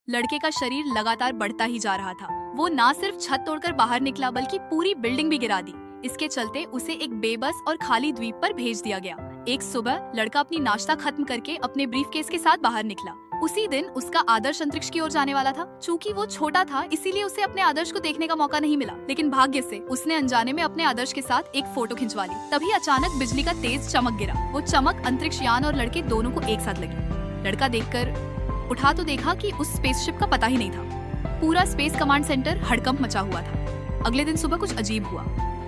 लड़के का शरीर लगातार बढ़ता ही जा रहा था। वो ना सिर्फ छत तोड़कर बाहर निकला बल्कि पूरी बिल्डिंग भी गिरा दी। इसके चलते उसे एक बेबस और खाली द्वीप पर भेज दिया गया। एक सुबह लड़का अपनी नाश्ता खत्म करके अपने ब्रीफकेस के साथ बाहर निकला। उसी दिन उसका आदर्श अंतरिक्ष की ओर जाने वाला था। चूंकि वो छोटा था इसीलिए उसे अपने आदर्श को देखने का मौका नहीं मिला, लेकिन भाग्य से उसने अनजाने में अपने आदर्श के साथ एक फोटो खिंचवा ली। तभी अचानक बिजली का तेज चमक गिरा। वो चमक अंतरिक्ष यान और लड़के दोनों को एक साथ लगी। लड़का देखकर उठा तो देखा कि उस स्पेसशिप का पता ही नहीं था। पूरा स्पेस कमांड सेंटर हड़कंप मचा हुआ था। अगले दिन सुबह कुछ अजीब हुआ।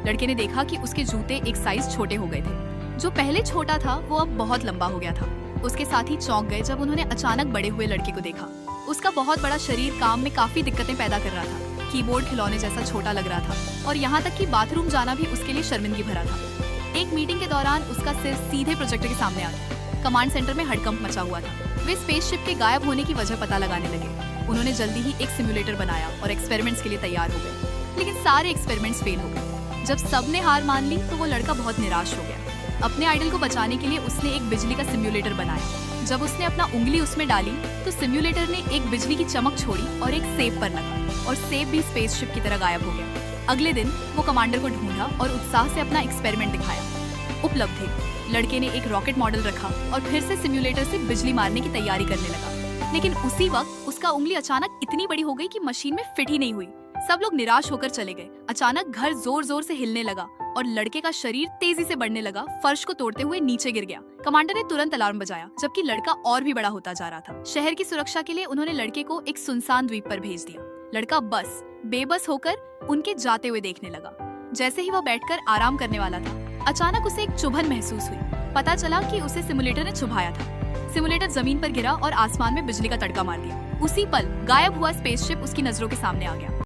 लड़के ने देखा कि उसके जूते एक साइज छोटे हो गए थे। जो पहले छोटा था वो अब बहुत लंबा हो गया था। उसके साथी चौंक गए जब उन्होंने अचानक बड़े हुए लड़के को देखा। उसका बहुत बड़ा शरीर काम में काफी दिक्कतें पैदा कर रहा था। कीबोर्ड खिलौने जैसा छोटा लग रहा था और यहाँ तक कि बाथरूम जाना भी उसके लिए शर्मिंदगी भरा था। एक मीटिंग के दौरान उसका सिर सीधे प्रोजेक्टर के सामने आ गया। कमांड सेंटर में हड़कंप मचा हुआ था। वे स्पेसशिप के गायब होने की वजह पता लगाने लगे। उन्होंने जल्दी ही एक सिम्युलेटर बनाया और एक्सपेरिमेंट्स के लिए तैयार हो गए, लेकिन सारे एक्सपेरिमेंट्स फेल हो गए। जब सबने हार मान ली तो वो लड़का बहुत निराश हो गया। अपने आइडल को बचाने के लिए उसने एक बिजली का सिम्युलेटर बनाया। जब उसने अपना उंगली उसमें डाली तो सिम्युलेटर ने एक बिजली की चमक छोड़ी और एक सेब पर लगा और सेब भी स्पेसशिप की तरह गायब हो गया। अगले दिन वो कमांडर को ढूंढा और उत्साह से अपना एक्सपेरिमेंट दिखाया। उपलब्धि: लड़के ने एक रॉकेट मॉडल रखा और फिर से सिम्युलेटर से बिजली मारने की तैयारी करने लगा, लेकिन उसी वक्त उसका उंगली अचानक इतनी बड़ी हो गई कि मशीन में फिट ही नहीं हुई। सब लोग निराश होकर चले गए। अचानक घर जोर जोर से हिलने लगा और लड़के का शरीर तेजी से बढ़ने लगा, फर्श को तोड़ते हुए नीचे गिर गया। कमांडर ने तुरंत अलार्म बजाया, जबकि लड़का और भी बड़ा होता जा रहा था। शहर की सुरक्षा के लिए उन्होंने लड़के को एक सुनसान द्वीप पर भेज दिया। लड़का बस बेबस होकर उनके जाते हुए देखने लगा। जैसे ही वह बैठकर आराम करने वाला था, अचानक उसे एक चुभन महसूस हुई। पता चला कि उसे सिम्युलेटर ने चुभाया था। सिम्युलेटर जमीन पर गिरा और आसमान में बिजली का तड़का मार दिया। उसी पल गायब हुआ स्पेसशिप उसकी नजरों के सामने आ गया।